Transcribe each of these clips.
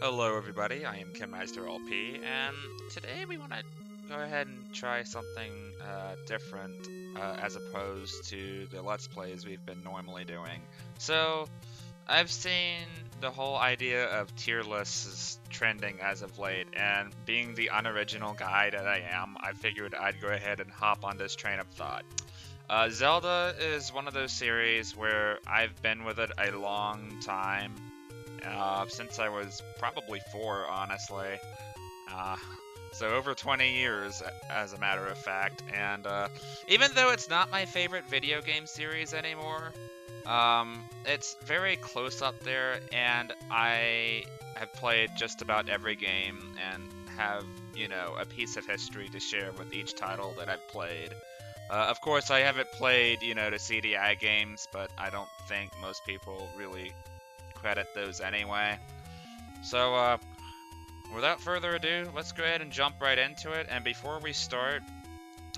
Hello everybody, I am Chemmeister LP, and today we want to go ahead and try something different as opposed to the Let's Plays we've been normally doing. So, I've seen the whole idea of tier lists trending as of late, and being the unoriginal guy that I am, I figured I'd go ahead and hop on this train of thought. Zelda is one of those series where I've been with it a long time, since I was probably 4, honestly. Uh, so over 20 years, as a matter of fact. And even though it's not my favorite video game series anymore, it's very close up there, and I have played just about every game and have, a piece of history to share with each title that I've played. Of course, I haven't played, the CDI games, but I don't think most people really credit those anyway. So, without further ado, let's go ahead and jump right into it. And before we start,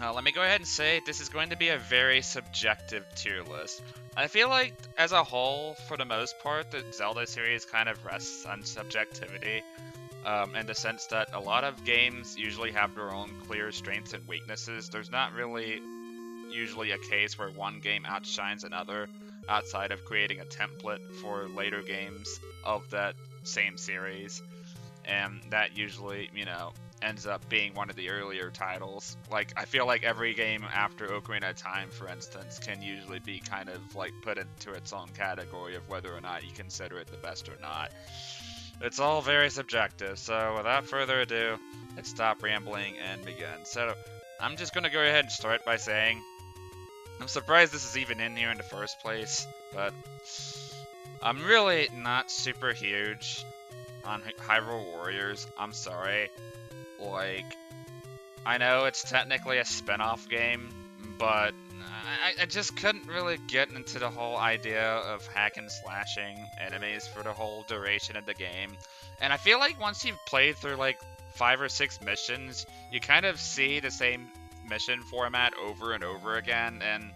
let me go ahead and say this is going to be a very subjective tier list. I feel like, as a whole, for the most part, the Zelda series kind of rests on subjectivity, in the sense that a lot of games usually have their own clear strengths and weaknesses. There's not really usually a case where one game outshines another outside of creating a template for later games of that same series. And that usually, ends up being one of the earlier titles. Like, I feel like every game after Ocarina of Time, for instance, can usually be kind of like put into its own category of whether or not you consider it the best or not. It's all very subjective, so without further ado, let's stop rambling and begin. So, I'm just gonna go ahead and start by saying I'm surprised this is even in here in the first place, but I'm really not super huge on Hyrule Warriors. I'm sorry. Like, I know it's technically a spin-off game, but I just couldn't really get into the whole idea of hack and slashing enemies for the whole duration of the game. And I feel like once you've played through like 5 or 6 missions, you kind of see the same mission format over and over again, and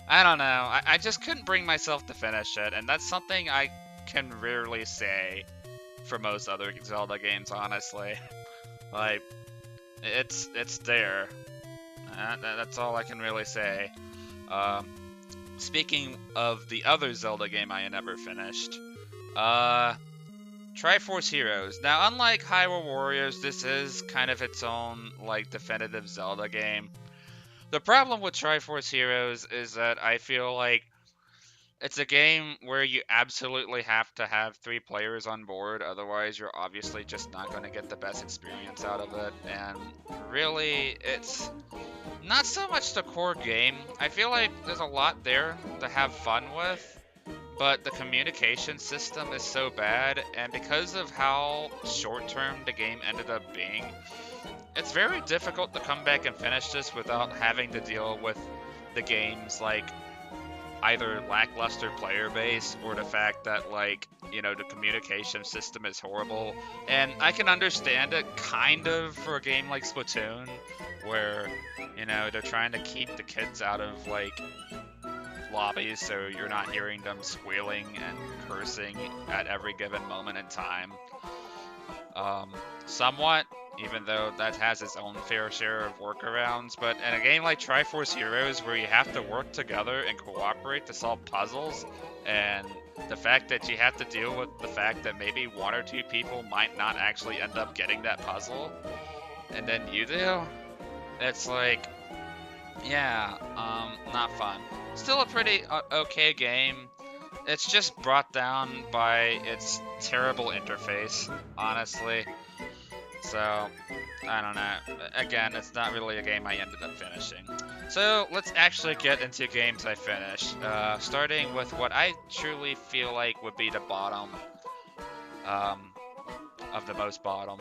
I don't know, I just couldn't bring myself to finish it, and that's something I can rarely say for most other Zelda games, honestly. Like, it's there. That's all I can really say. Um, Speaking of the other Zelda game I never finished, uh, Triforce Heroes. Now, unlike Hyrule Warriors, this is kind of its own, like, definitive Zelda game. The problem with Triforce Heroes is that I feel like it's a game where you absolutely have to have 3 players on board, otherwise you're obviously just not going to get the best experience out of it, and really, it's not so much the core game. I feel like there's a lot there to have fun with, but the communication system is so bad, and because of how short-term the game ended up being, it's very difficult to come back and finish this without having to deal with the game's, like, either lackluster player base or the fact that, like, the communication system is horrible. And I can understand it kind of for a game like Splatoon, where, they're trying to keep the kids out of, like, lobbies so you're not hearing them squealing and cursing at every given moment in time. Somewhat, even though that has its own fair share of workarounds, but in a game like Triforce Heroes where you have to work together and cooperate to solve puzzles, and the fact that you have to deal with the fact that maybe 1 or 2 people might not actually end up getting that puzzle, and then you do, it's like, yeah, not fun. Still a pretty okay game. It's just brought down by its terrible interface, honestly. So, I don't know. Again, it's not really a game I ended up finishing. So, let's actually get into games I finished. Starting with what I truly feel like would be the bottom um, of the most bottom.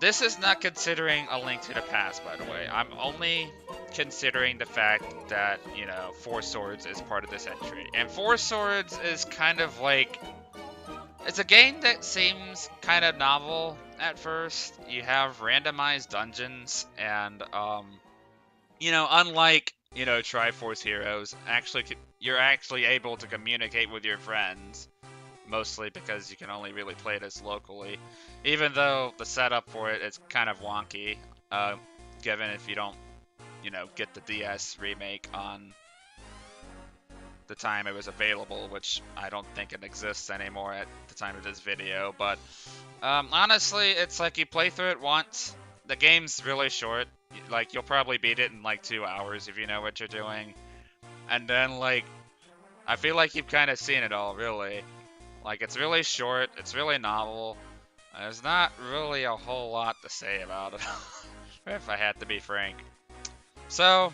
This is not considering A Link to the Past, by the way. I'm only considering the fact that, Four Swords is part of this entry. And Four Swords is kind of like, it's a game that seems kind of novel at first. You have randomized dungeons, and unlike Triforce Heroes, you're actually able to communicate with your friends mostly because you can only really play this locally. Even though the setup for it is kind of wonky, uh, given if you don't, get the DS remake on the time it was available, which I don't think it exists anymore at the time of this video. But honestly, it's like you play through it once. The game's really short. Like, you'll probably beat it in like 2 hours if you know what you're doing. And then, like, I feel like you've kind of seen it all, really. Like, it's really short, it's really novel. There's not really a whole lot to say about it, if I had to be frank. So,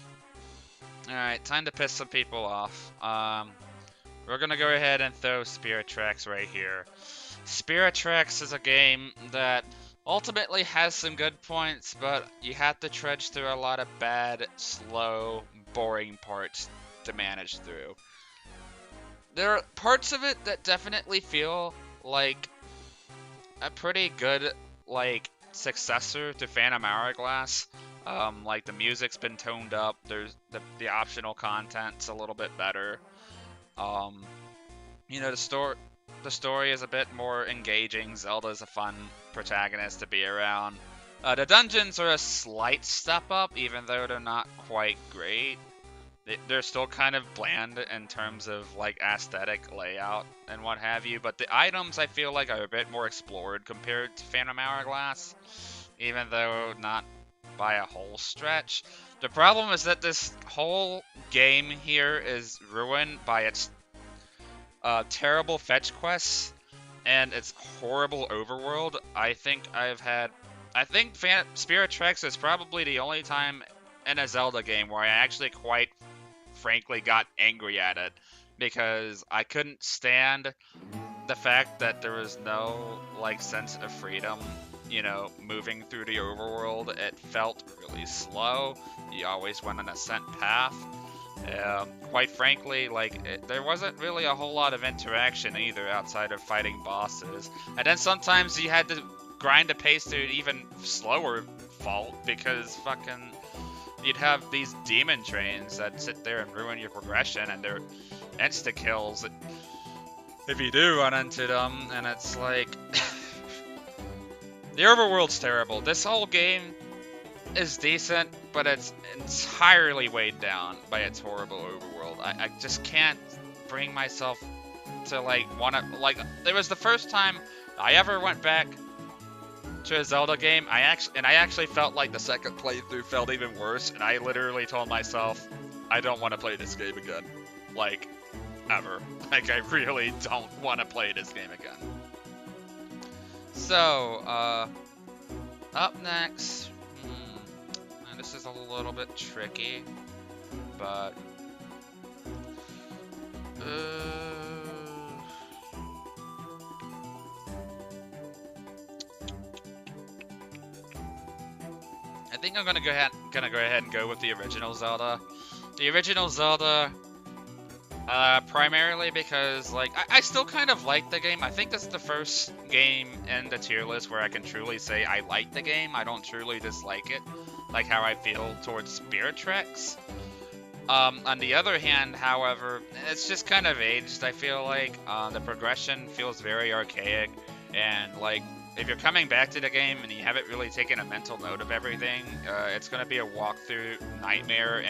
alright, time to piss some people off. We're gonna go ahead and throw Spirit Tracks right here. Spirit Tracks is a game that ultimately has some good points, but you have to trudge through a lot of bad, slow, boring parts to manage through. There are parts of it that definitely feel like a pretty good, like, successor to Phantom Hourglass. Like, the music's been toned up, there's the optional content's a little bit better. The story is a bit more engaging. Zelda's a fun protagonist to be around. The dungeons are a slight step up, even though they're not quite great. They're still kind of bland in terms of like aesthetic layout and what have you, but the items I feel like are a bit more explored compared to Phantom Hourglass, even though not by a whole stretch. The problem is that this whole game here is ruined by its terrible fetch quests and its horrible overworld. I think Spirit Tracks is probably the only time in a Zelda game where I actually quite frankly got angry at it, because I couldn't stand the fact that there was no like sense of freedom, moving through the overworld. It felt really slow. You always went on a set path. Quite frankly, like, there wasn't really a whole lot of interaction either outside of fighting bosses. And then sometimes you had to grind the pace to an even slower fault because fucking you'd have these demon trains that sit there and ruin your progression, and they're insta kills if you do run into them. And it's like the overworld's terrible. This whole game is decent, but it's entirely weighed down by its horrible overworld. I just can't bring myself to there was the first time I ever went back to a Zelda game. I actually felt like the second playthrough felt even worse, and I literally told myself I don't want to play this game again, like, ever. Like, I really don't want to play this game again. So, up next, this is a little bit tricky, but I think I'm gonna go ahead and go with the original Zelda. The original Zelda, primarily because, like, I still kind of like the game. I think this is the first game in the tier list where I can truly say I like the game. I don't truly dislike it, like how I feel towards Spirit Tracks. On the other hand, however, it's just kind of aged, I feel like. The progression feels very archaic, and, like, if you're coming back to the game and you haven't really taken a mental note of everything, it's going to be a walkthrough nightmare.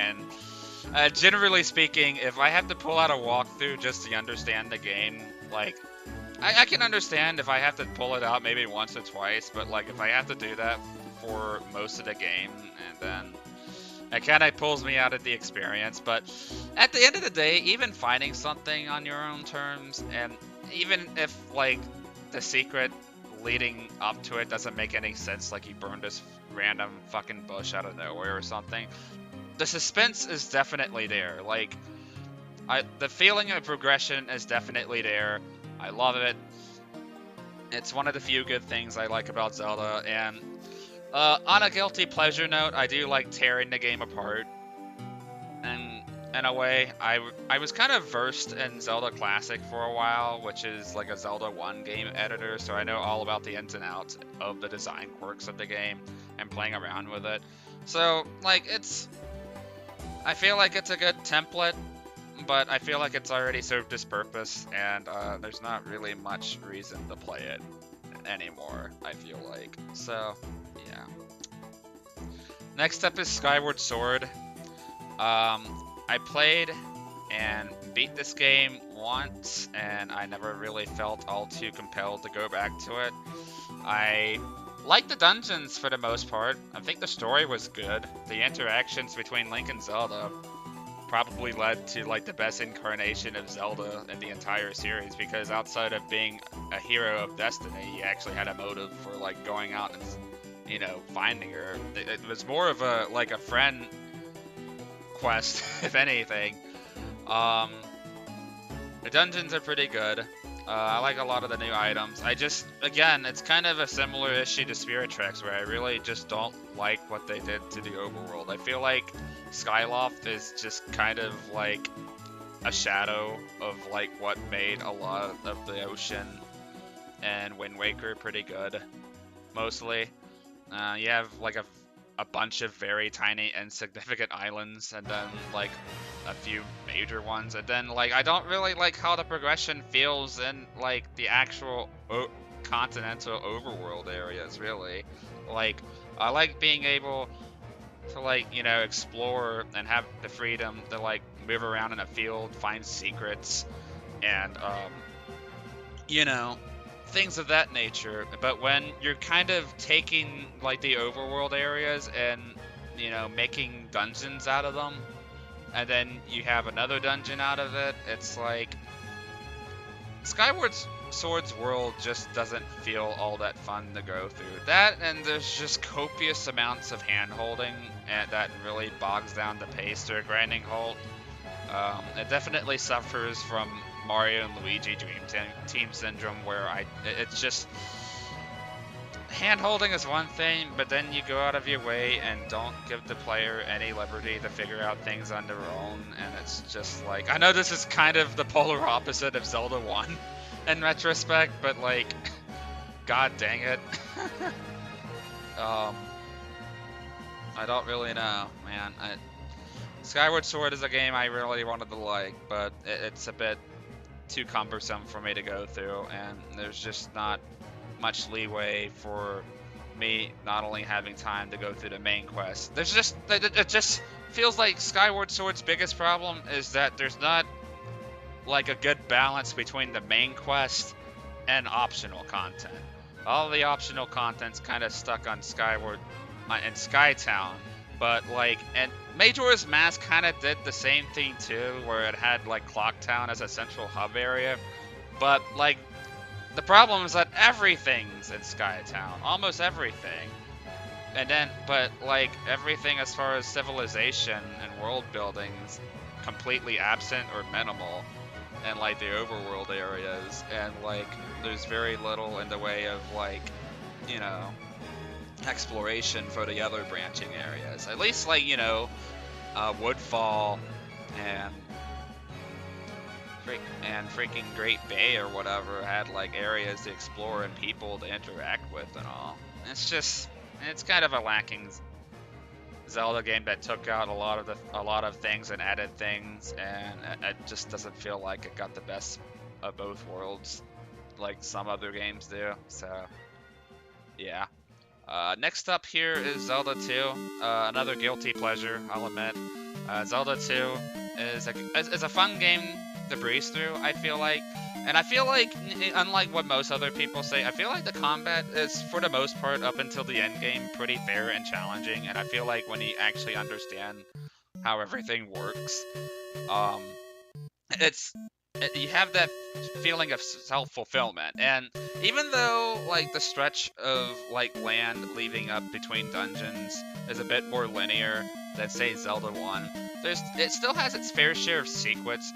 And generally speaking, if I have to pull out a walkthrough just to understand the game, like, I can understand if I have to pull it out maybe once or twice, but, like, if I have to do that for most of the game, and then it kind of pulls me out of the experience. But at the end of the day, even finding something on your own terms, and even if, like, the secret leading up to it doesn't make any sense, like you burned this random fucking bush out of nowhere or something, the suspense is definitely there. Like, the feeling of progression is definitely there. I love it. It's one of the few good things I like about Zelda. And on a guilty pleasure note, I do like tearing the game apart. And in a way, I was kind of versed in Zelda Classic for a while, which is like a Zelda 1 game editor, so I know all about the ins and outs of the design quirks of the game and playing around with it. So, like, I feel like it's a good template, but I feel like it's already served its purpose, and there's not really much reason to play it anymore, I feel like. So, yeah. Next up is Skyward Sword. I played and beat this game once, and I never really felt all too compelled to go back to it. I like the dungeons for the most part. I think the story was good. The interactions between Link and Zelda probably led to like the best incarnation of Zelda in the entire series, because outside of being a hero of destiny, he actually had a motive for like going out and, you know, finding her. It was more of a like a friend quest, if anything. Um, the dungeons are pretty good. I like a lot of the new items. I just, again, it's kind of a similar issue to Spirit Tracks, where I really just don't like what they did to the overworld. I feel like Skyloft is just kind of like a shadow of like what made a lot of the ocean and Wind Waker pretty good, mostly. You have like a bunch of very tiny insignificant islands, and then like a few major ones, and then like I don't really like how the progression feels in like the actual continental overworld areas, really. Like, I like being able to like, you know, explore and have the freedom to like move around in a field, find secrets, and you know, things of that nature. But when you're kind of taking like the overworld areas and, you know, making dungeons out of them, and then you have another dungeon out of it, it's like Skyward Sword's world just doesn't feel all that fun to go through. That, and there's just copious amounts of hand-holding, and that really bogs down the pace to a grinding halt. It definitely suffers from Mario and Luigi Dream Team syndrome, where it's just hand-holding is one thing, but then you go out of your way and don't give the player any liberty to figure out things on their own, and it's just like, I know this is kind of the polar opposite of Zelda 1 in retrospect, but like, god dang it. I don't really know, man. Skyward Sword is a game I really wanted to like, but it's a bit too cumbersome for me to go through, and there's just not much leeway for me not only having time to go through the main quest. There's just, it just feels like Skyward Sword's biggest problem is that there's not like a good balance between the main quest and optional content. All the optional content's kind of stuck on Skyward and Skytown, but like, and Majora's Mask kind of did the same thing too, where it had like Clocktown as a central hub area, but like, the problem is that everything's in Skytown, almost everything. And then, but like everything as far as civilization and world building's completely absent or minimal in like the overworld areas, and like there's very little in the way of like, you know, exploration for the other branching areas. At least like, you know, Woodfall and freaking Great Bay or whatever had like areas to explore and people to interact with and all. It's just, it's kind of a lacking Zelda game that took out a lot of things and added things, and it just doesn't feel like it got the best of both worlds like some other games do. So yeah. Next up here is Zelda 2, another guilty pleasure, I'll admit. Zelda 2 is a fun game to breeze through, I feel like. And I feel like, unlike what most other people say, I feel like the combat is, for the most part, up until the end game, pretty fair and challenging. And I feel like when you actually understand how everything works, you have that feeling of self-fulfillment. And even though like the stretch of like land leading up between dungeons is a bit more linear than say Zelda 1, it still has its fair share of secrets,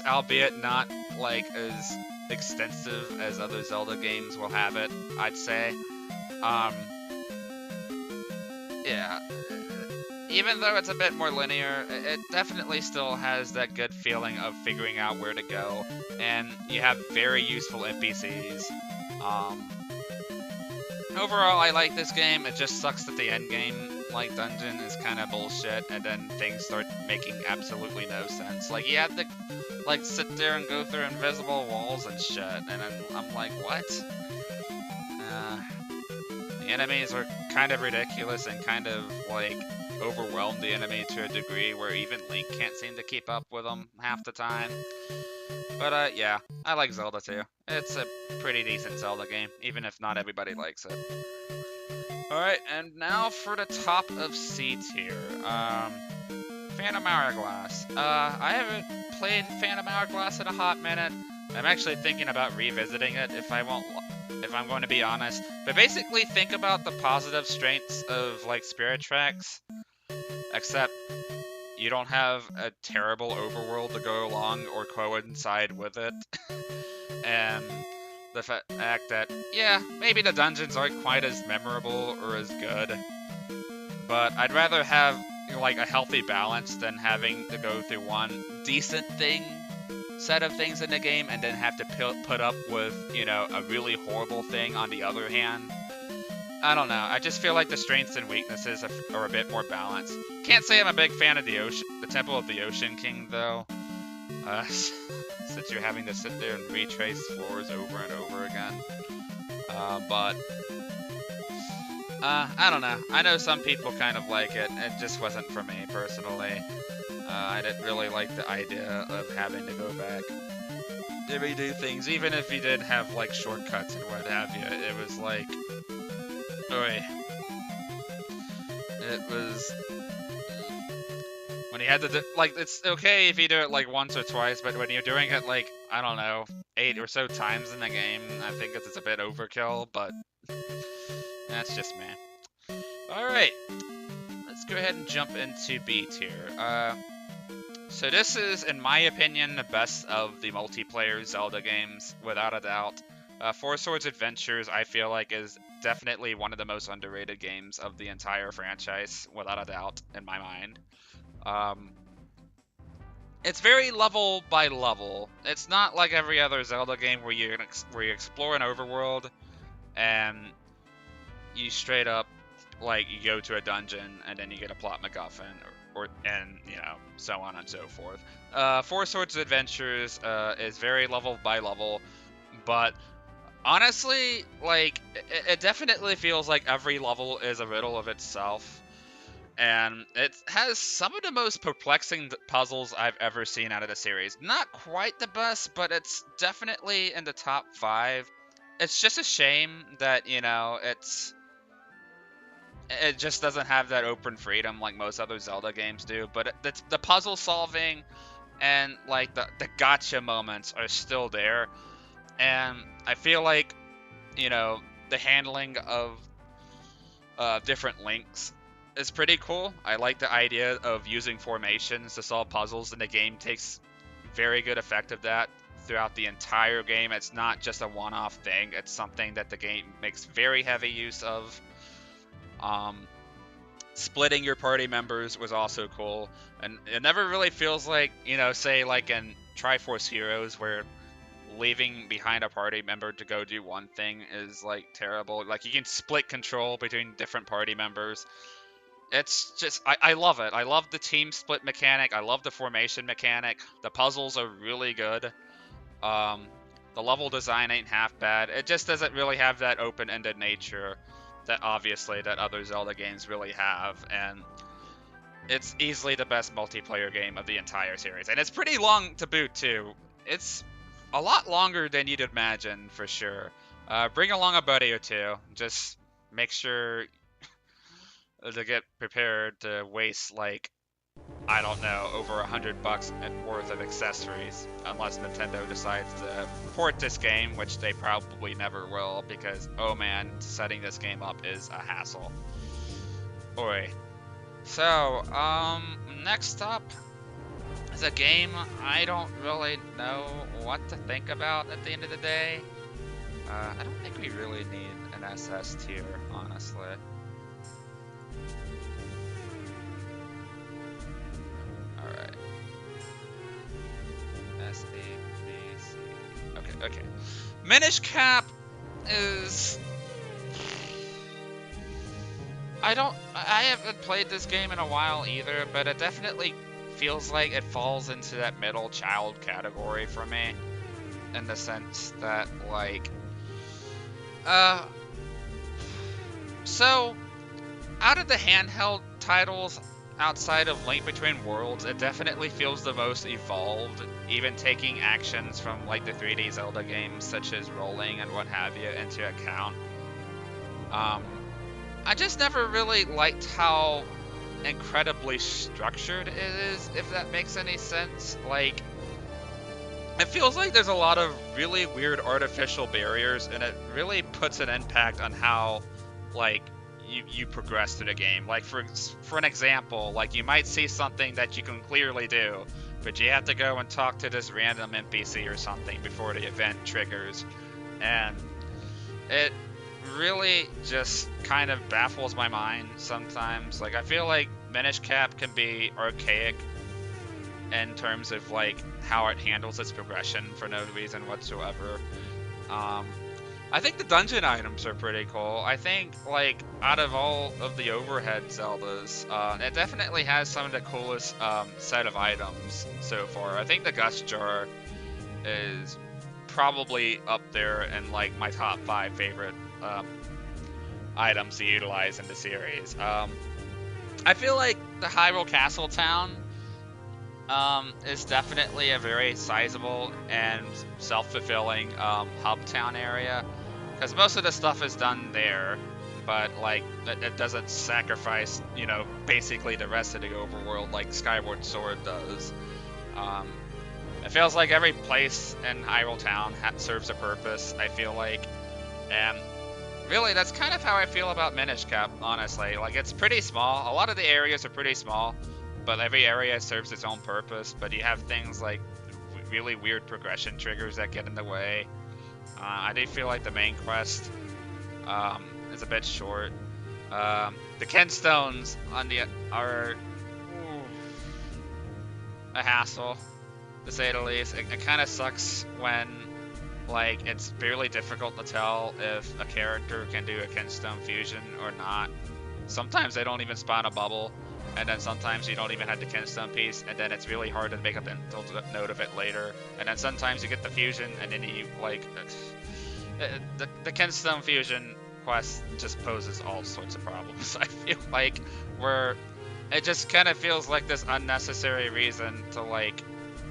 albeit not like as extensive as other Zelda games will have it, I'd say. Yeah. Even though it's a bit more linear, it definitely still has that good feeling of figuring out where to go, and you have very useful NPCs. Overall, I like this game. It just sucks that the end game like dungeon is kind of bullshit, and then things start making absolutely no sense. Like you have to like sit there and go through invisible walls and shit, and then I'm like, what? The enemies are kind of ridiculous and kind of like overwhelm the enemy to a degree where even Link can't seem to keep up with them half the time. But yeah, I like Zelda too. It's a pretty decent Zelda game, even if not everybody likes it. Alright, and now for the top of C tier. Phantom Hourglass. I haven't played Phantom Hourglass in a hot minute. I'm actually thinking about revisiting it if I'm going to be honest. But basically, think about the positive strengths of like Spirit Tracks, except you don't have a terrible overworld to go along or coincide with it. And the fact that, yeah, maybe the dungeons aren't quite as memorable or as good, but I'd rather have like a healthy balance than having to go through one decent set of things in the game and then have to put up with, you know, a really horrible thing on the other hand. I don't know. I just feel like the strengths and weaknesses are a bit more balanced. Can't say I'm a big fan of the Temple of the Ocean King though. Since you're having to sit there and retrace floors over and over again. But I don't know. I know some people kind of like it. It just wasn't for me personally. I didn't really like the idea of having to go back to redo things, even if you did have like shortcuts and what have you. It was like, it was when you had to do, like, it's okay if you do it like once or twice, but when you're doing it like, I don't know, 8 or so times in the game, I think it's a bit overkill, but that's just me. Alright, let's go ahead and jump into B tier. So this is, in my opinion, the best of the multiplayer Zelda games, without a doubt. Four Swords Adventures, I feel like, is definitely one of the most underrated games of the entire franchise, without a doubt, in my mind. It's very level by level. It's not like every other Zelda game where you explore an overworld and you straight up, like, you go to a dungeon and then you get a plot MacGuffin, and you know, so on and so forth. Four Swords Adventures is very level by level, but honestly, like, it definitely feels like every level is a riddle of itself. And it has some of the most perplexing puzzles I've ever seen out of the series. Not quite the best, but it's definitely in the top 5. It's just a shame that, you know, it just doesn't have that open freedom like most other Zelda games do. But the puzzle solving and like the gotcha moments are still there. And I feel like, you know, the handling of different links is pretty cool. I like the idea of using formations to solve puzzles, and the game takes very good effect of that throughout the entire game. It's not just a one-off thing. It's something that the game makes very heavy use of. Splitting your party members was also cool, and it never really feels like, you know, say like in Triforce Heroes where leaving behind a party member to go do one thing is like terrible. Like, you can split control between different party members. It's just, I love it. I love the team split mechanic. I love the formation mechanic. The puzzles are really good. The level design ain't half bad. It just doesn't really have that open-ended nature that obviously that other Zelda games really have. And it's easily the best multiplayer game of the entire series. And it's pretty long to boot too. It's a lot longer than you'd imagine, for sure. Bring along a buddy or two. Just make sure to get prepared to waste, like, I don't know, over $100 worth of accessories, unless Nintendo decides to port this game, which they probably never will, because, oh man, setting this game up is a hassle. Oi. So, next up is a game I don't really know what to think about at the end of the day. I don't think we really need an SS tier, honestly. Alright. S, A, B, C. Okay. Minish Cap is... I haven't played this game in a while either, but it definitely feels like it falls into that middle child category for me, in the sense that, like, uh, so, out of the handheld titles outside of Link Between Worlds, it definitely feels the most evolved, even taking actions from, like, the 3D Zelda games, such as rolling and what have you, into account. Um, I just never really liked how incredibly structured it is, if that makes any sense. Like, it feels like there's a lot of really weird artificial barriers, and it really puts an impact on how, like, you progress through the game. Like, for an example, like, you might see something that you can clearly do, but you have to go and talk to this random NPC or something before the event triggers, and it really just kind of baffles my mind sometimes. Like, I feel like Minish Cap can be archaic in terms of, like, how it handles its progression for no reason whatsoever. I think the dungeon items are pretty cool. I think, like, out of all of the overhead Zeldas, it definitely has some of the coolest set of items so far. I think the Gust Jar is probably up there in, like, my top 5 favorite items to utilize in the series. I feel like the Hyrule Castle town is definitely a very sizable and self-fulfilling hub town area, because most of the stuff is done there, but, like, it doesn't sacrifice, you know, basically the rest of the overworld like Skyward Sword does. It feels like every place in Hyrule Town serves a purpose, I feel like, and really, that's kind of how I feel about Minish Cap, honestly. Like, it's pretty small. A lot of the areas are pretty small, but every area serves its own purpose. But you have things like really weird progression triggers that get in the way. I do feel like the main quest is a bit short. The Kenstones are a hassle, to say the least. It kind of sucks when, like, it's fairly difficult to tell if a character can do a Kenstone fusion or not. Sometimes they don't even spawn a bubble, and then sometimes you don't even have the Kenstone piece, and then it's really hard to make a mental note of it later. And then sometimes you get the fusion, and then you, like, the Kenstone fusion quest just poses all sorts of problems. I feel like, where it just kind of feels like this unnecessary reason to, like,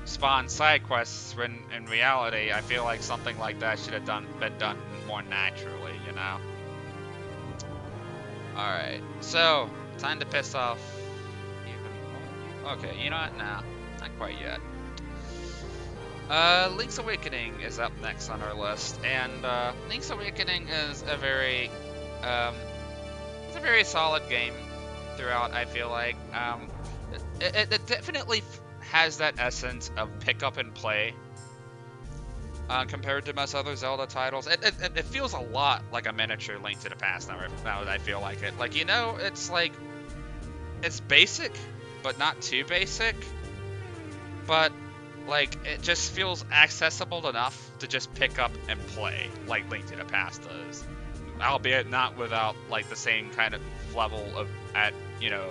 spawn side quests, when in reality I feel like something like that should have been done more naturally, you know? Alright, so time to piss off even more. Okay, you know what? Nah, not quite yet. Link's Awakening is up next on our list, and Link's Awakening is a very solid game throughout, I feel like. It definitely has that essence of pick up and play compared to most other Zelda titles. It feels a lot like a miniature Link to the Past now that I feel like it. Like, you know, it's like, it's basic, but not too basic. But, like, it just feels accessible enough to just pick up and play, like Link to the Past does. Albeit not without, like, the same kind of level of, you know,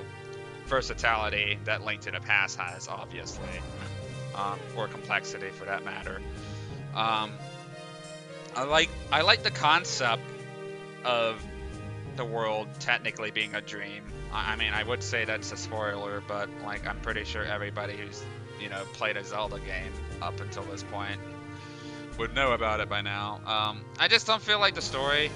versatility that Link to the Past has, obviously, or complexity for that matter. I like the concept of the world technically being a dream. I mean, I would say that's a spoiler, but, like, I'm pretty sure everybody who's, you know, played a Zelda game up until this point would know about it by now. I just don't feel like the story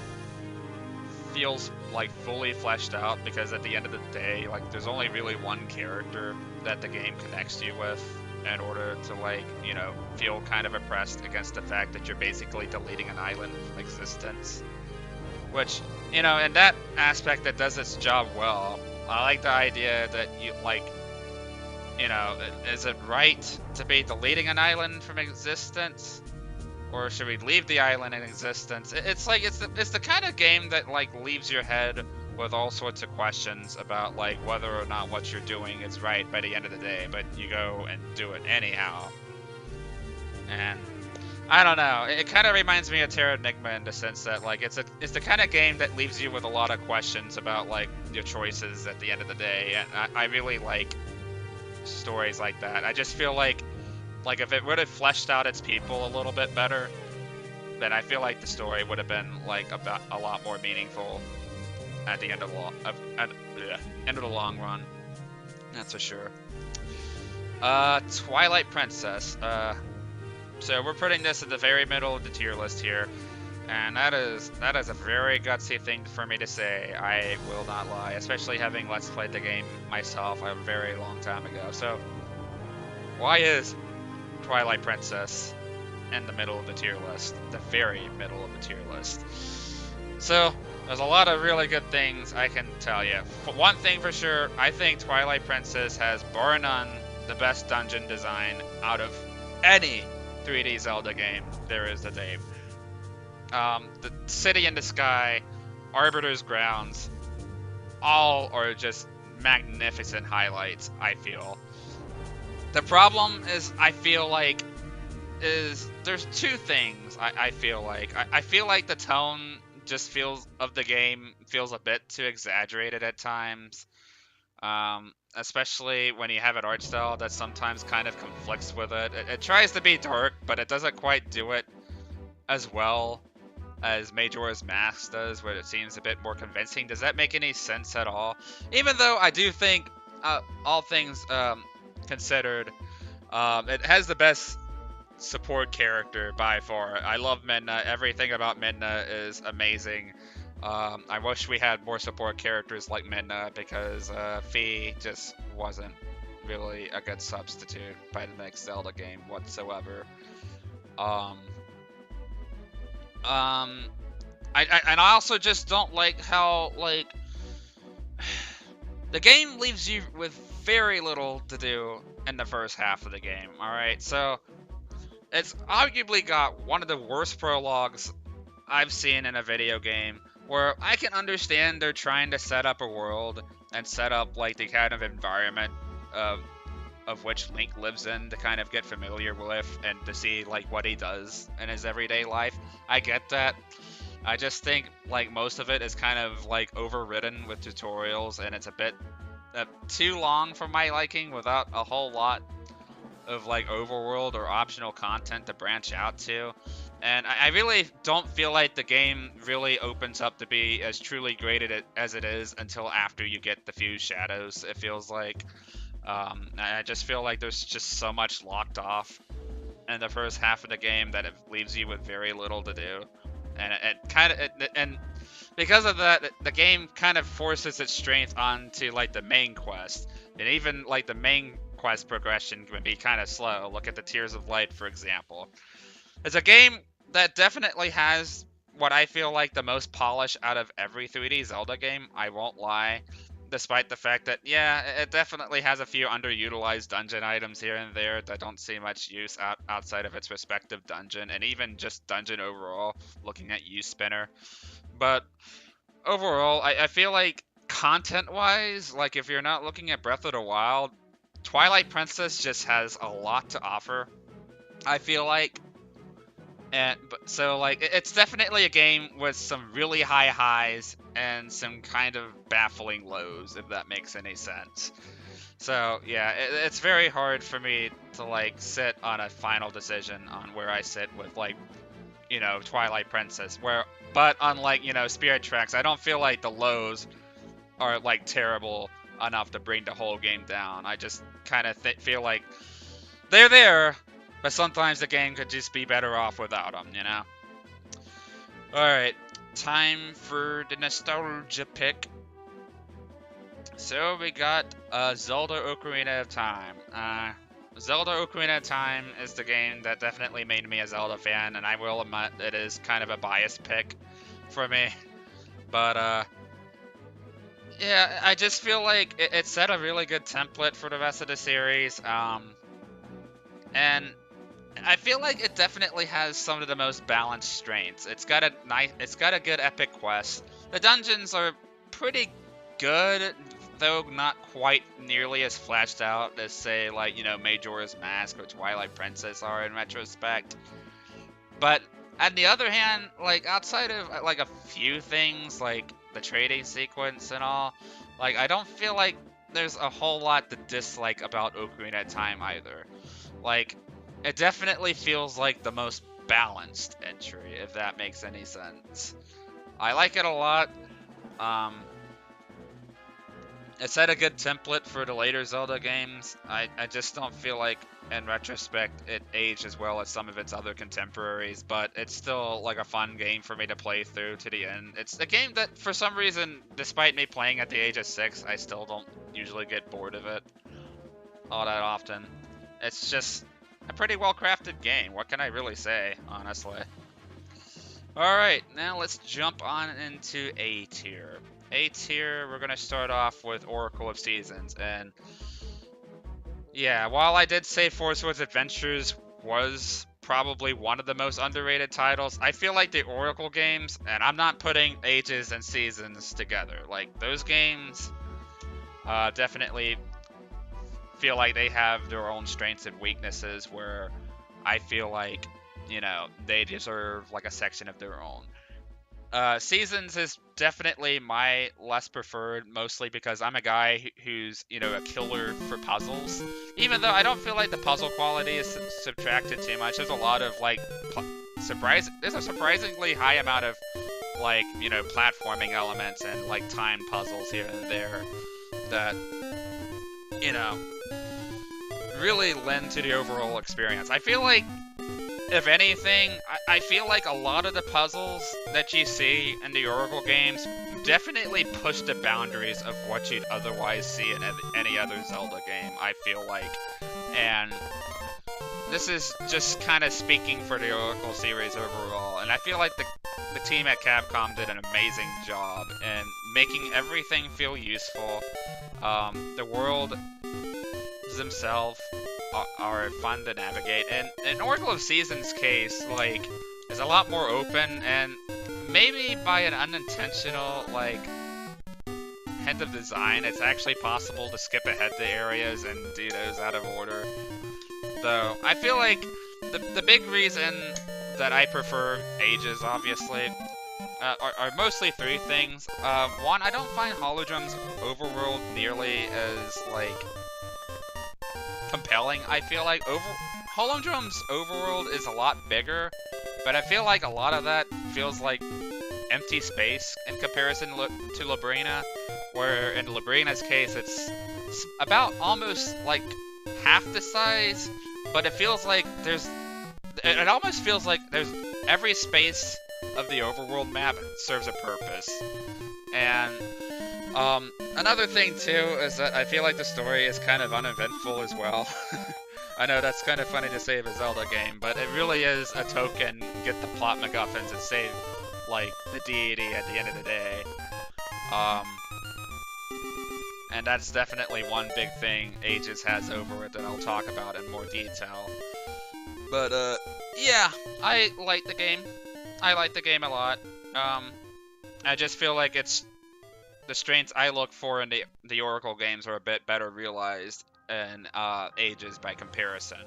feels, like, fully fleshed out, because at the end of the day, like, there's only really one character that the game connects you with in order to, like, you know, feel kind of oppressed against the fact that you're basically deleting an island from existence. Which, you know, in that aspect, that does its job well. I like the idea that you, like, you know, is it right to be deleting an island from existence? Or should we leave the island in existence? It's like, it's the kind of game that, like, leaves your head with all sorts of questions about, like, whether or not what you're doing is right by the end of the day, but you go and do it anyhow. And I don't know. It kind of reminds me of Terra Enigma in the sense that like it's the kind of game that leaves you with a lot of questions about like your choices at the end of the day. And I really like stories like that. I just feel like if it would have fleshed out its people a little bit better, then I feel like the story would have been like about a lot more meaningful at the end of the end of the long run. That's for sure. Twilight Princess. So we're putting this at the very middle of the tier list here, and that is a very gutsy thing for me to say. I will not lie, especially having Let's Played the game myself a very long time ago. So why is Twilight Princess in the middle of the tier list, the very middle of the tier list? So there's a lot of really good things I can tell you. But one thing for sure, I think Twilight Princess has, bar none, the best dungeon design out of any 3D Zelda game there is today. The City in the Sky, Arbiter's Grounds, all are just magnificent highlights, I feel. The problem is, I feel like, there's two things I feel like. I feel like the tone just of the game feels a bit too exaggerated at times. Especially when you have an art style that sometimes kind of conflicts with it. It tries to be dark, but it doesn't quite do it as well as Majora's Mask does, where it seems a bit more convincing. Does that make any sense at all? Even though I do think, all things considered, it has the best support character by far. I love Midna. Everything about Midna is amazing. I wish we had more support characters like Midna because Fi just wasn't really a good substitute by the next Zelda game whatsoever. And I also just don't like how like the game leaves you with very little to do in the first half of the game. All right, so it's arguably got one of the worst prologues I've seen in a video game, where I can understand they're trying to set up a world and set up like the kind of environment of which Link lives in to kind of get familiar with and to see like what he does in his everyday life. I get that. I just think like most of it is kind of like overridden with tutorials, and it's a bit too long for my liking without a whole lot of like overworld or optional content to branch out to. And I really don't feel like the game really opens up to be as truly great as it is until after you get the Fused Shadows, it feels like. I just feel like there's just so much locked off in the first half of the game that it leaves you with very little to do. And and because of that, the game kind of forces its strength onto like the main quest. And even like the main quest progression can be kind of slow. Look at the Tears of Light, for example. It's a game that definitely has what I feel like the most polish out of every 3D Zelda game, I won't lie. Despite the fact that, yeah, it definitely has a few underutilized dungeon items here and there that don't see much use outside of its respective dungeon, and even just dungeon overall, looking at U-Spinner. But overall, I feel like content-wise, like if you're not looking at Breath of the Wild, Twilight Princess just has a lot to offer, I feel like. And so like it's definitely a game with some really high highs and some kind of baffling lows, if that makes any sense. So yeah, it's very hard for me to like sit on a final decision on where I sit with like, you know, Twilight Princess. But unlike, you know, Spirit Tracks, I don't feel like the lows are like terrible enough to bring the whole game down. I just kind of feel like they're there, but sometimes the game could just be better off without them, you know? Alright, time for the nostalgia pick. So we got Zelda Ocarina of Time. Zelda Ocarina of Time is the game that definitely made me a Zelda fan, and I will admit it is kind of a biased pick for me. But yeah, I just feel like it set a really good template for the rest of the series. And I feel like it definitely has some of the most balanced strengths. It's got a good epic quest. The dungeons are pretty good, though not quite nearly as fleshed out as say like, you know, Majora's Mask or Twilight Princess are in retrospect. But on the other hand, like outside of like a few things, like the trading sequence and all, like I don't feel like there's a whole lot to dislike about Ocarina of Time either. Like, it definitely feels like the most balanced entry, if that makes any sense. I like it a lot. Um, it set a good template for the later Zelda games. I just don't feel like, in retrospect, it aged as well as some of its other contemporaries, but it's still like a fun game for me to play through to the end. It's a game that, for some reason, despite me playing at the age of 6, I still don't usually get bored of it all that often. It's just a pretty well-crafted game. What can I really say, honestly? Alright, now let's jump on into A tier. A tier, we're gonna start off with Oracle of Seasons, and yeah, while I did say Four Swords Adventures was probably one of the most underrated titles, I feel like the Oracle games, and I'm not putting Ages and Seasons together, like, those games definitely feel like they have their own strengths and weaknesses where I feel like, you know, they deserve like a section of their own. Seasons is definitely my less preferred, mostly because I'm a guy who's, you know, a killer for puzzles. Even though I don't feel like the puzzle quality is subtracted too much. There's a lot of like there's a surprisingly high amount of like, you know, platforming elements and like time puzzles here and there that, you know, really lend to the overall experience. I feel like, if anything, I feel like a lot of the puzzles that you see in the Oracle games definitely push the boundaries of what you'd otherwise see in any other Zelda game, I feel like. And this is just kind of speaking for the Oracle series overall. And I feel like the team at Capcom did an amazing job in making everything feel useful. The world themselves are fun to navigate, and in Oracle of Seasons case, like, is a lot more open, and maybe by an unintentional, like, hint of design, it's actually possible to skip ahead to areas and do those out of order. Though, I feel like the big reason that I prefer Ages, obviously, are mostly three things. One, I don't find Holodrum's overworld nearly as, like, compelling. I feel like Holodrum's overworld is a lot bigger, but I feel like a lot of that feels like empty space in comparison to Labrina, where in Labrina's case it's about almost like half the size, but it feels like it almost feels like there's every space of the overworld map serves a purpose. And another thing too is that I feel like the story is kind of uneventful as well. I know that's kind of funny to say of a Zelda game, but it really is a token, get the plot MacGuffins and save, like, the deity at the end of the day. And that's definitely one big thing Ages has over it that I'll talk about in more detail. But, yeah, I like the game. I like the game a lot. I just feel like the strengths I look for in the Oracle games are a bit better realized in Ages by comparison.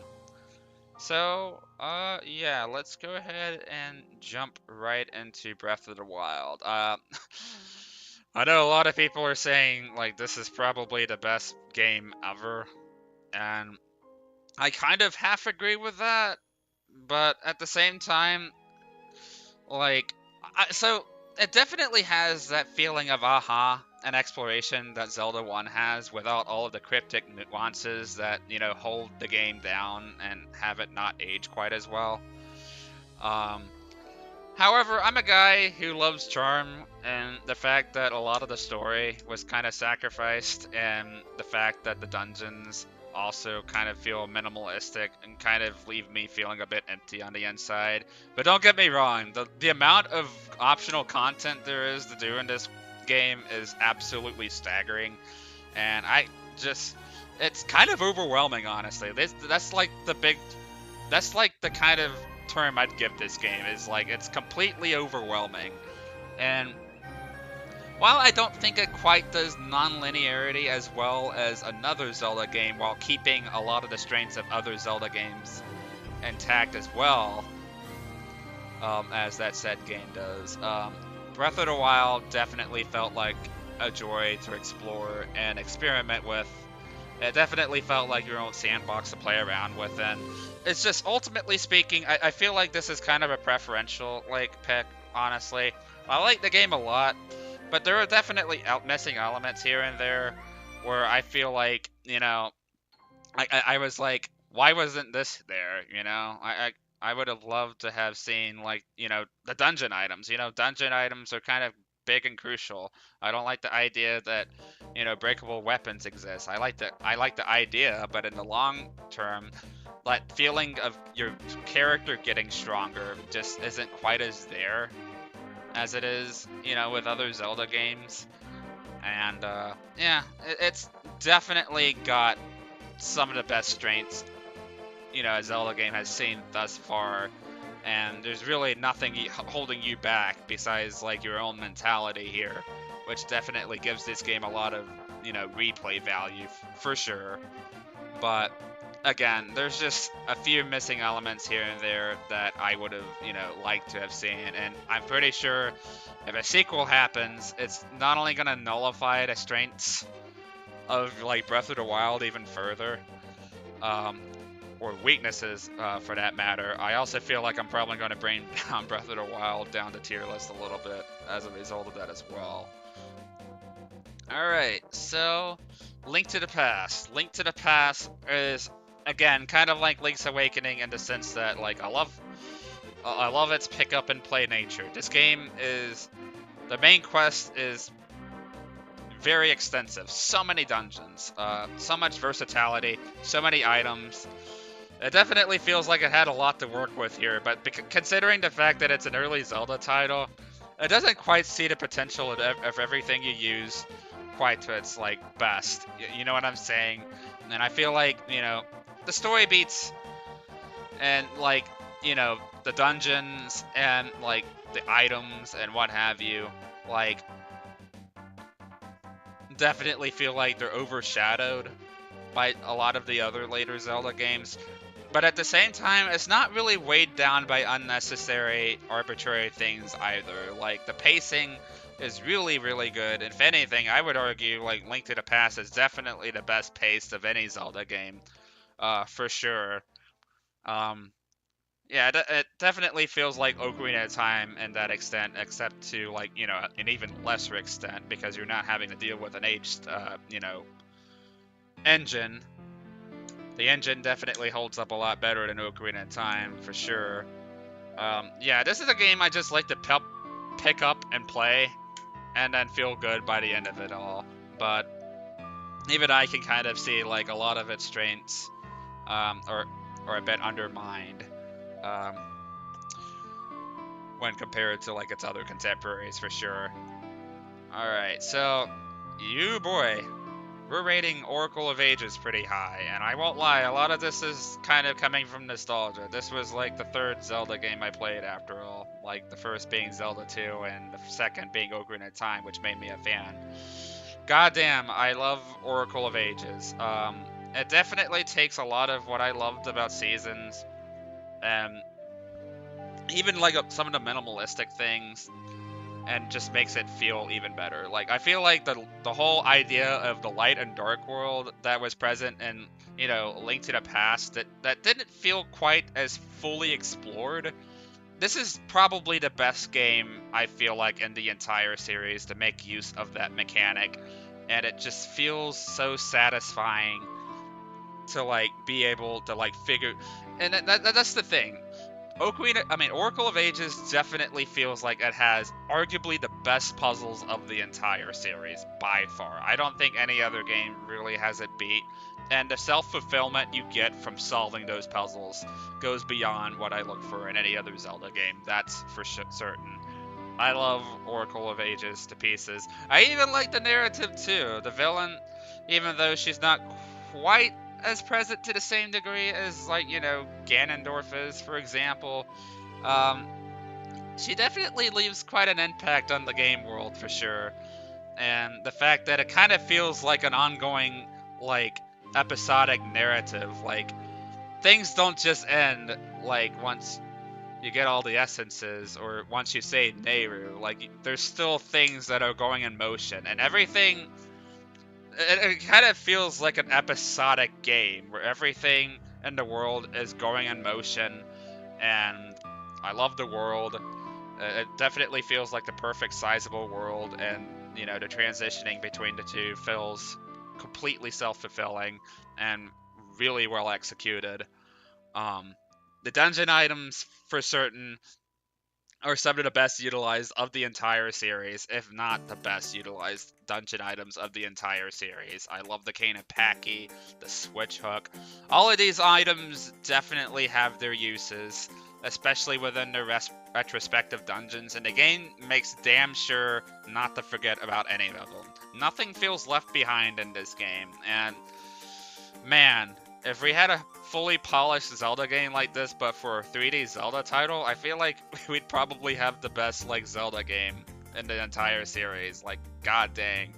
So, yeah, let's go ahead and jump right into Breath of the Wild. I know a lot of people are saying, like, this is probably the best game ever, and I kind of half agree with that, but at the same time, like, so it definitely has that feeling of aha and exploration that Zelda 1 has without all of the cryptic nuances that, you know, hold the game down and have it not age quite as well. However, I'm a guy who loves charm, and the fact that a lot of the story was kind of sacrificed, and the fact that the dungeons also kind of feel minimalistic and kind of leave me feeling a bit empty on the inside. But don't get me wrong, the amount of optional content there is to do in this game is absolutely staggering, and it's kind of overwhelming, honestly. That's like the kind of term I'd give this game, is like, it's completely overwhelming. And while I don't think it quite does non-linearity as well as another Zelda game while keeping a lot of the strengths of other Zelda games intact as well, as that said game does. Breath of the Wild definitely felt like a joy to explore and experiment with. It definitely felt like your own sandbox to play around with, and it's just ultimately speaking, I feel like this is kind of a preferential like pick. Honestly, I like the game a lot, but there are definitely missing elements here and there where I feel like I was like, why wasn't this there? I would have loved to have seen like the dungeon items. Dungeon items are kind of big and crucial. I don't like the idea that breakable weapons exist. I like the idea, but in the long term, that feeling of your character getting stronger just isn't quite as there as it is with other Zelda games. And yeah, it's definitely got some of the best strengths a Zelda game has seen thus far, and there's really nothing holding you back besides like your own mentality here, which definitely gives this game a lot of replay value for sure. But again, there's just a few missing elements here and there that I would have liked to have seen, and I'm pretty sure if a sequel happens, it's not only gonna nullify the strengths of like Breath of the Wild even further, um, or weaknesses for that matter. I also feel like I'm probably going to bring down Breath of the Wild down the tier list a little bit as a result of that as well. Alright, so Link to the Past. Link to the Past is, again, kind of like Link's Awakening in the sense that like I love its pick up and play nature. This game is, the main quest is very extensive. So many dungeons, so much versatility, so many items. It definitely feels like it had a lot to work with here, but considering the fact that it's an early Zelda title, it doesn't quite see the potential of everything you use quite to its like best. You know what I'm saying? And I feel like the story beats and like the dungeons and like the items and what have you, like definitely feel like they're overshadowed by a lot of the other later Zelda games. But at the same time, it's not really weighed down by unnecessary, arbitrary things either. Like, the pacing is really, really good. If anything, I would argue, like, Link to the Past is definitely the best paced of any Zelda game, for sure. Um, yeah, it definitely feels like Ocarina of Time in that extent, except to, like, an even lesser extent, because you're not having to deal with an aged, engine. The engine definitely holds up a lot better than Ocarina of Time, for sure. Yeah, this is a game I just like to pick up and play, and then feel good by the end of it all. But even I can kind of see like a lot of its strengths, or a bit undermined, um, when compared to like its other contemporaries, for sure. All right, so you boy. We're rating Oracle of Ages pretty high, and I won't lie, a lot of this is kind of coming from nostalgia. This was like the third Zelda game I played after all, like the first being Zelda 2 and the second being Ocarina of Time, which made me a fan. Goddamn, I love Oracle of Ages. It definitely takes a lot of what I loved about Seasons, and even like some of the minimalistic things, and just makes it feel even better. Like, I feel like the whole idea of the light and dark world that was present in Link to the Past, that didn't feel quite as fully explored. This is probably the best game I feel like in the entire series to make use of that mechanic, and it just feels so satisfying to like be able to like figure. And that's the thing. Oracle of Ages definitely feels like it has arguably the best puzzles of the entire series, by far. I don't think any other game really has it beat, and the self-fulfillment you get from solving those puzzles goes beyond what I look for in any other Zelda game, that's for certain. I love Oracle of Ages to pieces. I even like the narrative too. The villain, even though she's not quite as present to the same degree as like Ganondorf is, for example, um, she definitely leaves quite an impact on the game world for sure. And the fact that it kind of feels like an ongoing, like, episodic narrative, like things don't just end like once you get all the essences, or once you say Nehru, like there's still things that are going in motion, and everything. It kind of feels like an episodic game where everything in the world is going in motion, and I love the world. It definitely feels like the perfect sizable world, and the transitioning between the two feels completely self-fulfilling and really well executed. Um, the dungeon items for certain are some of the best utilized of the entire series, if not the best utilized dungeon items of the entire series. I love the Cane of Packy, the Switch Hook. All of these items definitely have their uses, especially within their retrospective dungeons, and the game makes damn sure not to forget about any of them. Nothing feels left behind in this game, and man, if we had a fully polished Zelda game like this, but for a 3D Zelda title, I feel like we'd probably have the best like Zelda game in the entire series. Like, god dang,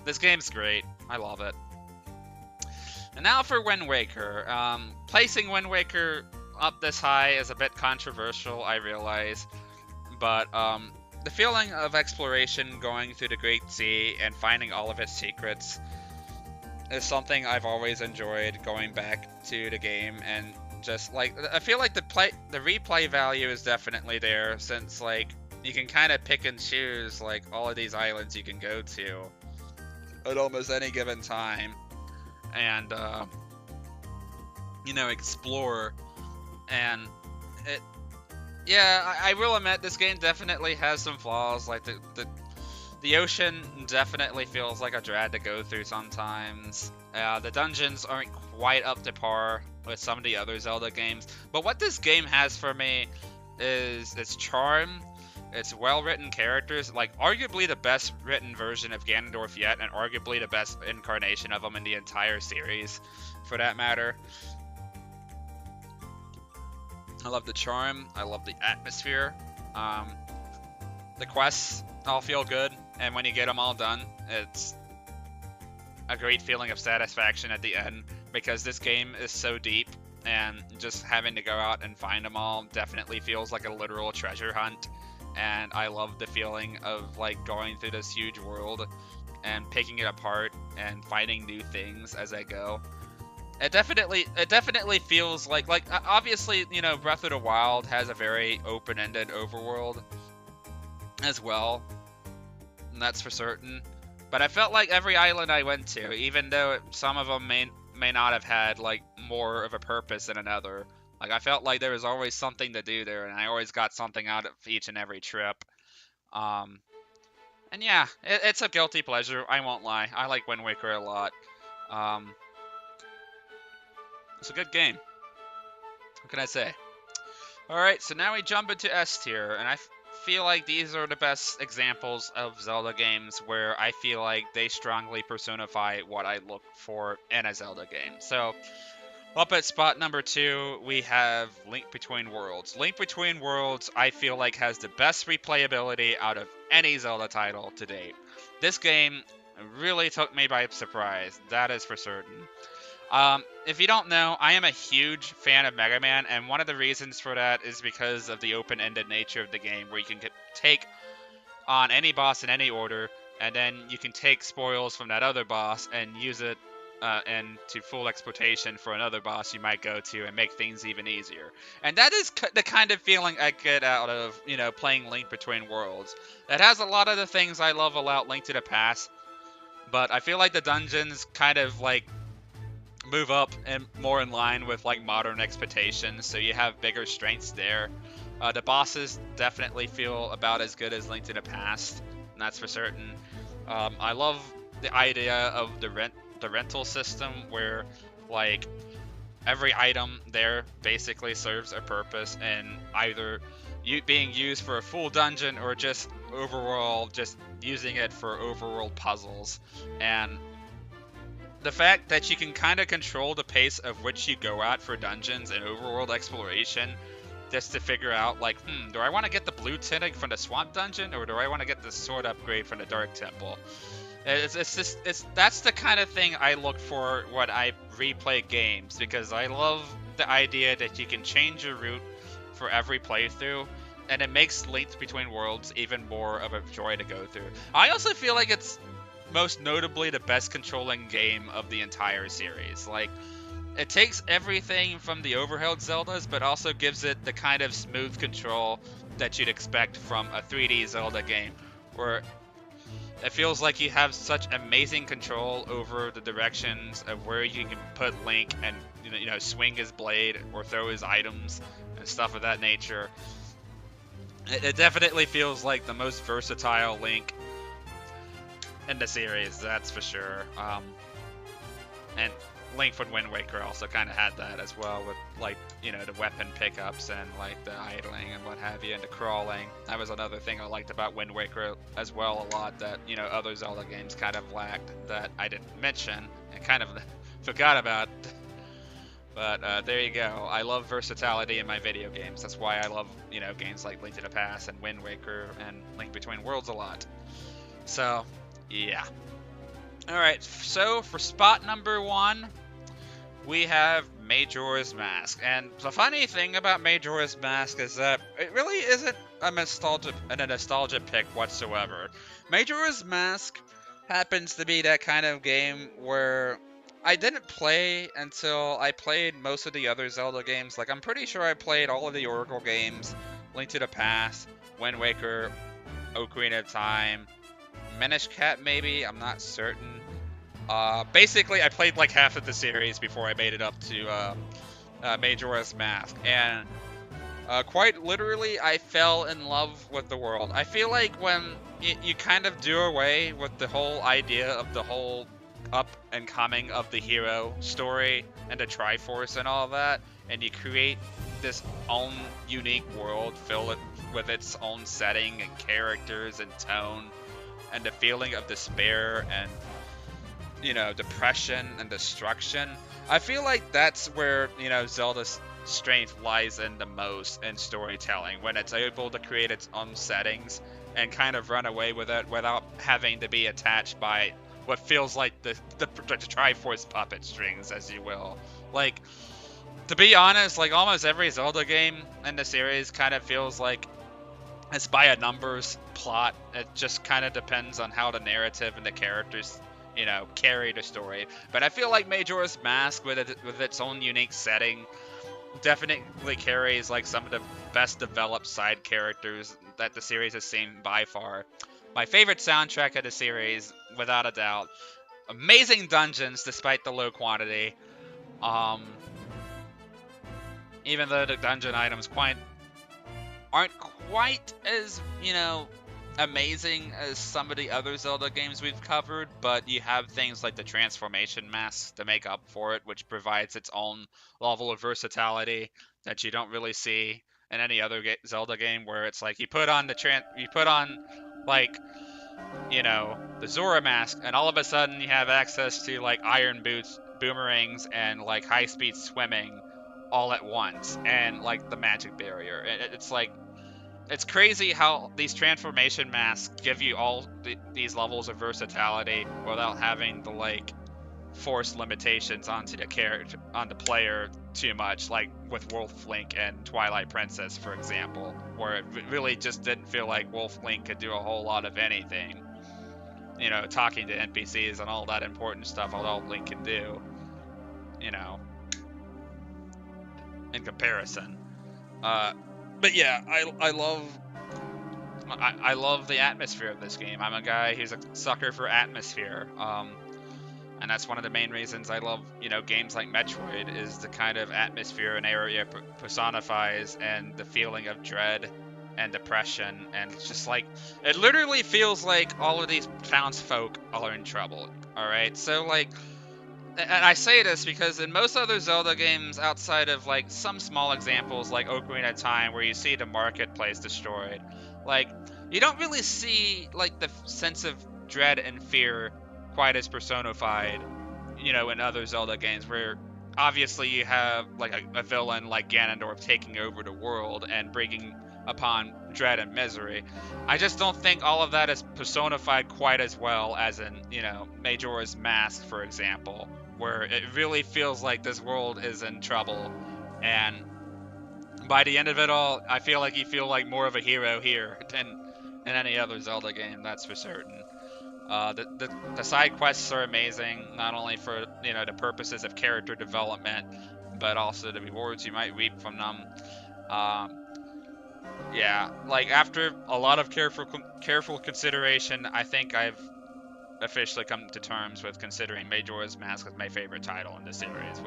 this game's great. I love it. And now for Wind Waker. Placing Wind Waker up this high is a bit controversial, I realize, but the feeling of exploration going through the Great Sea and finding all of its secrets is something I've always enjoyed going back to the game, and just like I feel like the replay value is definitely there, since like you can kind of pick and choose like all of these islands you can go to at almost any given time, and explore. And it yeah, I will admit this game definitely has some flaws, like the ocean definitely feels like a drag to go through sometimes. The dungeons aren't quite up to par with some of the other Zelda games, but what this game has for me is its charm, its well-written characters, like arguably the best written version of Ganondorf yet, and arguably the best incarnation of him in the entire series, for that matter. I love the charm, I love the atmosphere, the quests all feel good, and when you get them all done, it's a great feeling of satisfaction at the end, because this game is so deep, and just having to go out and find them all definitely feels like a literal treasure hunt. And I love the feeling of like going through this huge world and picking it apart and finding new things as I go. It definitely feels like obviously, Breath of the Wild has a very open-ended overworld as well, and that's for certain. But I felt like every island I went to, even though some of them may not have had like more of a purpose than another, like I felt like there was always something to do there, and I always got something out of each and every trip. And yeah, it's a guilty pleasure. I won't lie. I like Wind Waker a lot. It's a good game. What can I say? Alright, so now we jump into S tier, and I feel like these are the best examples of Zelda games where I feel like they strongly personify what I look for in a Zelda game. So, up at spot number 2, we have Link Between Worlds. Link Between Worlds, I feel like, has the best replayability out of any Zelda title to date. This game really took me by surprise, that is for certain. If you don't know, I am a huge fan of Mega Man, and one of the reasons for that is because of the open-ended nature of the game, where you can take on any boss in any order, and then you can take spoils from that other boss and use it into full exploitation for another boss you might go to, and make things even easier. And that is the kind of feeling I get out of, playing Link Between Worlds. It has a lot of the things I love about Link to the Past, but I feel like the dungeons kind of like move up and more in line with like modern expectations, so you have bigger strengths there. The bosses definitely feel about as good as Link to the Past, and that's for certain. I love the idea of the rental system, where like every item there basically serves a purpose, and either being used for a full dungeon or just overall just using it for overworld puzzles. And the fact that you can kind of control the pace of which you go at for dungeons and overworld exploration, just to figure out like, do I want to get the blue tunic from the swamp dungeon, or do I want to get the sword upgrade from the dark temple? That's the kind of thing I look for when I replay games, because I love the idea that you can change your route for every playthrough, and it makes Link Between Worlds even more of a joy to go through. I also feel like it's most notably the best controlling game of the entire series. Like, it takes everything from the overhauled Zeldas, but also gives it the kind of smooth control that you'd expect from a 3D Zelda game, where it feels like you have such amazing control over the directions of where you can put Link and swing his blade or throw his items and stuff of that nature. It definitely feels like the most versatile Link in the series, that's for sure. And Link from Wind Waker also kind of had that as well, with like the weapon pickups and like the idling and what have you, and the crawling. That was another thing I liked about Wind Waker as well a lot, that other Zelda games kind of lacked, that I didn't mention and kind of forgot about. But there you go. I love versatility in my video games. That's why I love games like Link to the Past and Wind Waker and Link Between Worlds a lot. So yeah. Alright, so for spot number 1, we have Majora's Mask. And the funny thing about Majora's Mask is that it really isn't a nostalgia pick whatsoever. Majora's Mask happens to be that kind of game where I didn't play until I played most of the other Zelda games. Like, I'm pretty sure I played all of the Oracle games, Link to the Past, Wind Waker, Ocarina of Time, Minish Cap maybe, I'm not certain. Basically, I played like half of the series before I made it up to Majora's Mask, and quite literally, I fell in love with the world. I feel like when you kind of do away with the whole idea of the whole up and coming of the hero story and the Triforce and all that, and you create this own unique world filled with its own setting and characters and tone, and the feeling of despair and depression and destruction. I feel like that's where Zelda's strength lies in the most in storytelling, when it's able to create its own settings and kind of run away with it without having to be attached by what feels like the Triforce puppet strings, as you will. Like, to be honest, like almost every Zelda game in the series kind of feels like it's by a numbers plot. It just kind of depends on how the narrative and the characters, carry the story. But I feel like Majora's Mask, with its own unique setting, definitely carries like some of the best developed side characters that the series has seen by far. My favorite soundtrack of the series, without a doubt. Amazing dungeons, despite the low quantity. Even though the dungeon items aren't quite as, amazing as some of the other Zelda games we've covered, but you have things like the transformation masks to make up for it, which provides its own level of versatility that you don't really see in any other Zelda game, where it's like you put on like the Zora mask, and all of a sudden you have access to like iron boots, boomerangs, and like high-speed swimming all at once, and like the magic barrier. It's like, it's crazy how these transformation masks give you all these levels of versatility without having to like force limitations onto the player too much, like with Wolf Link and Twilight Princess, for example, where it really just didn't feel like Wolf Link could do a whole lot of anything. Talking to NPCs and all that important stuff, although Link can do, in comparison. But yeah, I love the atmosphere of this game. I'm a guy who's a sucker for atmosphere. And that's one of the main reasons I love, games like Metroid, is the kind of atmosphere an area personifies, and the feeling of dread and depression, and it's just like, it literally feels like all of these townsfolk are in trouble. All right, so like, and I say this because in most other Zelda games, outside of like some small examples like Ocarina of Time, where you see the marketplace destroyed, like, you don't really see like the sense of dread and fear quite as personified, in other Zelda games, where obviously you have like a villain like Ganondorf taking over the world and bringing upon dread and misery. I just don't think all of that is personified quite as well as in, Majora's Mask, for example, where it really feels like this world is in trouble, and By the end of it all, I feel like you feel like more of a hero here than in any other Zelda game. That's for certain. The side quests are amazing, not only for the purposes of character development, but also the rewards you might reap from them. Um, yeah, like after a lot of careful consideration, I think I've officially come to terms with considering Majora's Mask as my favorite title in the series,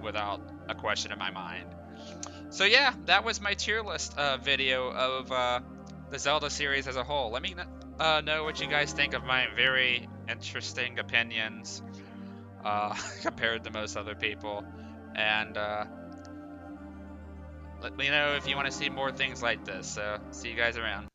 without a question in my mind. So yeah, that was my tier list video of the Zelda series as a whole. Let me know what you guys think of my very interesting opinions compared to most other people, and let me know if you want to see more things like this. So see you guys around.